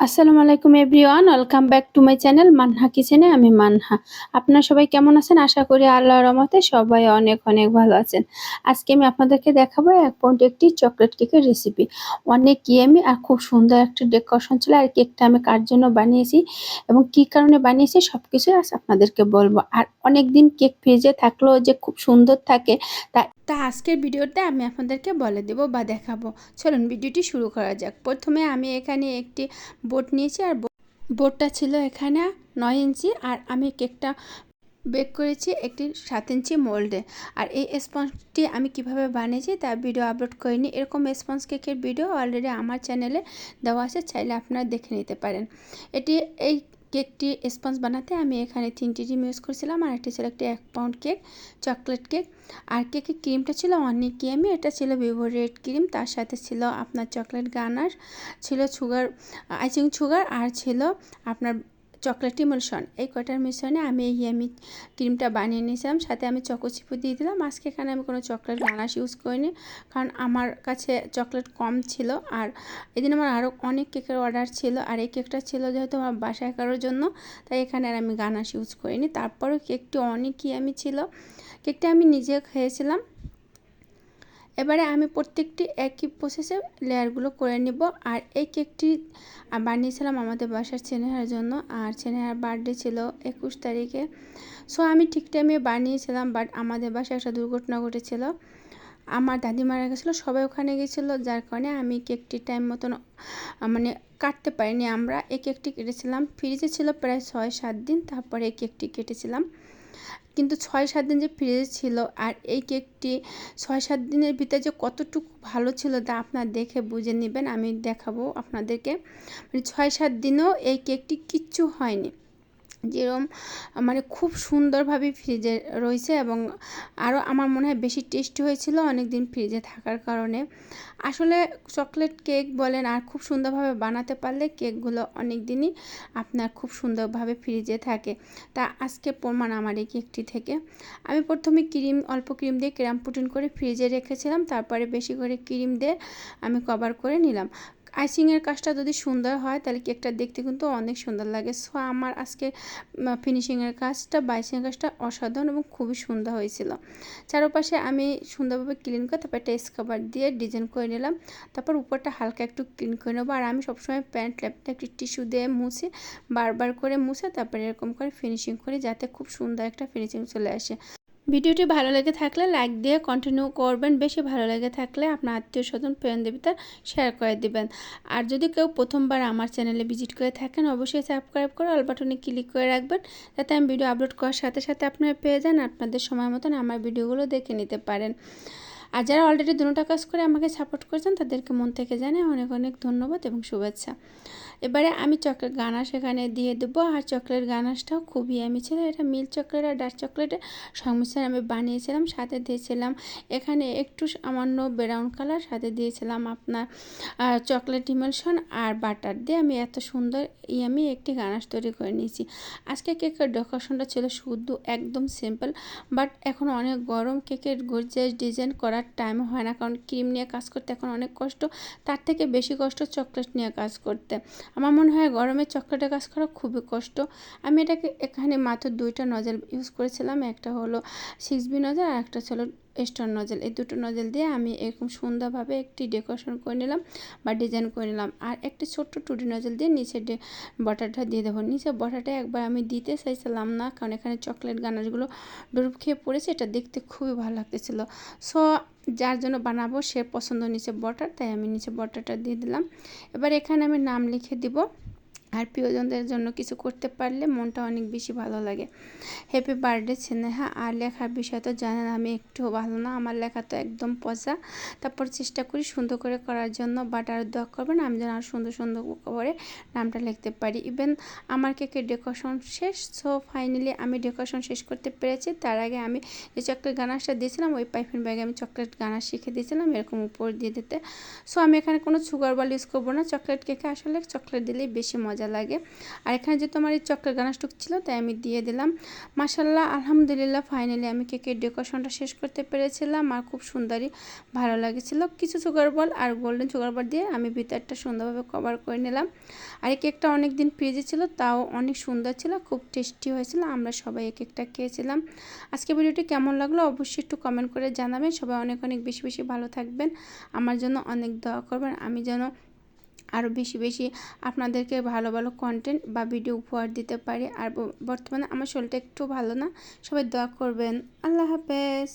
আসসালামু আলাইকুম everyone, welcome back to my channel Manha কিচেনে। আমি মানহা। আপনারা সবাই কেমন আছেন? আশা করি আল্লাহর রহমতে সবাই অনেক অনেক ভালো আছেন। আজকে আমি আপনাদেরকে দেখাবো 1 পাউন্ড একটি চকলেট কেকের রেসিপি। অনেক ইয়ামি আর খুব সুন্দর একটা ডেকোরেশন ছিল। আর কেকটা আমি কার জন্য বানিয়েছি এবং কি কারণে বানিয়েছি সবকিছুই আজ আপনাদেরকে বলবো। আর অনেকদিন কেক ফ্রিজে থাকলেও যে খুব সুন্দর থাকে তা তা আজকের ভিডিওতে আমি আপনাদেরকে বলে দেব বা দেখাবো। চলুন ভিডিওটি শুরু করা যাক। প্রথমে আমি এখানে একটি বোর্ড নিয়েছি আর বোর্ডটা ছিল এখানে 9 ইঞ্চি আর আমি কেকটা বেক করেছি একটি 7 ইঞ্চি মোল্ডে। আর এই স্পঞ্জটি আমি কিভাবে বানিয়েছি তার ভিডিও আপলোড করিনি। এরকম স্পঞ্জ কেকের ভিডিও অলরেডি আমার চ্যানেলে দেওয়া আছে, চাইলে আপনারা দেখে নিতে পারেন। এই কেকটি স্পঞ্জ বানাতে আমি এখানে 3টি ডিম ইউজ করেছিলাম আর একটি ছিল একটি 1 পাউন্ড কেক চকলেট কেক। আর কেকের ক্রিমটা ছিল অনেক ইয়ামি। এটা ছিল ভিভো রেড ক্রিম, তার সাথে ছিল আপনার চকলেট গানার, ছিল সুগার আইসিং সুগার আর ছিল আপনার চকলেট ইমলশন। এই কটার মিশ্রণে আমি এই ইয়ামি ক্রিমটা বানিয়ে নিয়েছিলাম। সাথে আমি চকো চিপও দিয়ে দিলাম। আজকে এখানে আমি কোনো চকলেট গানাশ ইউজ করিনি, কারণ আমার কাছে চকলেট কম ছিল। আর এদিন আমার আরও অনেক কেকের অর্ডার ছিল, আর এই কেকটা ছিল যেহেতু আমার বাসায় কারোর জন্য, তাই এখানে আর আমি গানাশ ইউজ করিনি। তারপরেও কেকটি অনেক ইয়ামি ছিল। কেকটা আমি নিজে খেয়েছিলাম। এবারে আমি প্রত্যেকটি একই প্রসেসে লেয়ারগুলো করে নিব। আর এই কেকটি বানিয়েছিলাম আমাদের বাসার ছেলেহার জন্য, আর ছেলেহার বার্থডে ছিল 21 তারিখে। সো আমি ঠিক টাইমে বানিয়েছিলাম, বাট আমাদের বাসায় একটা দুর্ঘটনা ঘটেছিল। আমার দাদি মারা গেছিলো, সবাই ওখানে গেছিলো, যার কারণে আমি কেকটি টাইম মতন মানে কাটতে পারিনি। আমরা এই কেকটি কেটেছিলাম, ফ্রিজে ছিল প্রায় 6-7 দিন, তারপরে এই কেকটি কেটেছিলাম। কিন্তু 6-7 দিন যে ফ্রিজে ছিল, আর এই কেকটি 6-7 দিনের ভিতরে যে কতটুকু ভালো ছিল তা আপনারা দেখে বুঝে নেবেন। আমি দেখাবো আপনাদেরকে। মানে 6-7 দিনেও এই কেকটি কিচ্ছু হয়নি, যেরকম মানে খুব সুন্দরভাবে ফ্রিজে রয়েছে। এবং আরও আমার মনে হয় বেশি টেস্টি হয়েছিল অনেক দিন ফ্রিজে থাকার কারণে। আসলে চকলেট কেক বলেন আর খুব সুন্দরভাবে বানাতে পারলে কেকগুলো অনেক দিনই আপনার খুব সুন্দরভাবে ফ্রিজে থাকে। তা আজকে প্রমাণ আমার এই কেকটি থেকে। আমি প্রথমে অল্প ক্রিম দিয়ে ক্রাম পুটিং করে ফ্রিজে রেখেছিলাম, তারপরে বেশি করে ক্রিম দিয়ে আমি কভার করে নিলাম। আইসিংয়ের কাজটা যদি সুন্দর হয় তাহলে কেকটা দেখতে কিন্তু অনেক সুন্দর লাগে। সো আমার আজকে ফিনিশিংয়ের কাজটা বাইসিংয়ের কাজটা অসাধারণ এবং খুবই সুন্দর হয়েছিল। চারপাশে আমি সুন্দরভাবে ক্লিন করে তারপর একটা স্কাবার দিয়ে ডিজাইন করে নিলাম। তারপর উপরটা হালকা একটু ক্লিন করে নেবো। আর আমি সবসময় প্যান্ট ল্যাপটা একটি টিস্যু দিয়ে মুছে বারবার করে মুছে তারপরে এরকম করে ফিনিশিং করি, যাতে খুব সুন্দর একটা ফিনিশিং চলে আসে। ভিডিওটি ভালো লেগে থাকলে লাইক দিয়ে কন্টিনিউ করবেন। বেশি ভালো লেগে থাকলে আপনার আত্মীয় স্বজন ফ্রেন্ডদের ভিতর শেয়ার করে দিবেন। আর যদি কেউ প্রথমবার আমার চ্যানেলে ভিজিট করে থাকেন, অবশ্যই সাবস্ক্রাইব করে অল বাটনে ক্লিক করে রাখবেন, যাতে আমি ভিডিও আপলোড করার সাথে সাথে আপনারা পেয়ে যান, আপনাদের সময় মতন আমার ভিডিওগুলো দেখে নিতে পারেন। আর যারা অলরেডি দুটো কাজ করে আমাকে সাপোর্ট করেছেন তাদেরকে মন থেকে জানাই অনেক অনেক ধন্যবাদ এবং শুভেচ্ছা। এবারে আমি চকলেট গানাশ এখানে দিয়ে দেবো। আর চকলেট গানাশটাও খুবই আমি ছিল, এটা মিল্ক চকলেট আর ডার্ক চকলেটের সংমিশ্রণ আমি বানিয়েছিলাম। সাথে দিয়েছিলাম এখানে একটু সামান্য ব্রাউন কালার, সাথে দিয়েছিলাম আপনার চকলেট ইমালশন আর বাটার দিয়ে আমি এত সুন্দর আমি একটি গানাশ তৈরি করে নিয়েছি। আজকে কেকের ডেকোরেশনটা ছিল শুধু একদম সিম্পল, বাট এখন অনেক গরম, কেকের গর্জিয়াস ডিজাইন করার টাইম হয় না, কারণ ক্রিম নিয়ে কাজ করতে এখন অনেক কষ্ট, তার থেকে বেশি কষ্ট চকলেট নিয়ে কাজ করতে। আমার মনে হয় গরমে চকলেটে কাজ করা খুবই কষ্ট। আমি এটাকে এখানে মাত্র 2টা নজেল ইউজ করেছিলাম, একটা হলো 6B নজেল আর একটা ছিল স্টোন নজেল। এই দুটো নজেল দিয়ে আমি এরকম সুন্দরভাবে একটি ডেকোরেশন করে নিলাম বা ডিজাইন করে নিলাম। আর একটি ছোট্ট 2D নজেল দিয়ে নিচে বটারটা দিয়ে দেবো। নিচে বটারটা একবার আমি দিতে চাইছিলাম না, কারণ এখানে চকলেট গানাশগুলো ডুব খেয়ে পড়েছে, এটা দেখতে খুবই ভালো লাগতেছিল। সো যার জন্য বানাবো সে পছন্দ নিচে বটার, তাই আমি নিচে বটারটা দিয়ে দিলাম। এবার এখানে আমি নাম লিখে দিব। আর প্রিয়জনদের জন্য কিছু করতে পারলে মনটা অনেক বেশি ভালো লাগে। Happy birthday Sneha. আর লেখার বিষয় তো জানেন আমি একটু ভালো না, আমার লেখা তো একদম পচা। তারপর চেষ্টা করি সুন্দর করে করার জন্য, বাট আর দোয়া করবেন আমি যেন আর সুন্দর সুন্দর করে নামটা লিখতে পারি। ইভেন আমার কেকের ডেকোরেশন শেষ। সো ফাইনালি আমি ডেকোরেশন শেষ করতে পেরেছি। তার আগে আমি যে চকলেট গানাশটা দিয়েছিলাম ওই পাইপিং ব্যাগে আমি চকলেট গানাশ শিখে দিয়েছিলাম এরকম উপর দিয়ে দিতে। সো আমি এখানে কোনো সুগার বল ইউজ করবো না, চকলেট কেকে আসলে চকলেট দিলেই বেশি মজা মজা লাগে। আর এখানে যেহেতু আমার এই চকলেট গানাশটুক ছিল তাই আমি দিয়ে দিলাম। মাশাআল্লাহ আলহামদুলিল্লাহ ফাইনালি আমি কেকের ডেকোরেশনটা শেষ করতে পেরেছিলাম আর খুব সুন্দরই ভালো লাগছিল। কিছু সুগার বল আর গোল্ডেন সুগার বল দিয়ে আমি ভিতরটা সুন্দরভাবে কভার করে নিলাম। আর এই কেকটা অনেক দিন ফ্রিজে ছিল, তাও অনেক সুন্দর ছিল, খুব টেস্টি হয়েছিল। আমরা সবাই এই কেকটা খেয়েছিলাম। আজকে ভিডিওটি কেমন লাগলো অবশ্যই একটু কমেন্ট করে জানাবেন। সবাই অনেক অনেক বেশি বেশি ভালো থাকবেন, আমার জন্য অনেক দোয়া করবেন, আমি যেন আরও বেশি বেশি আপনাদেরকে ভালো ভালো কন্টেন্ট বা ভিডিও উপহার দিতে পারি। আর বর্তমানে আমার শরীরটা একটু ভালো না, সবাই দোয়া করবেন। আল্লাহ হাফেজ।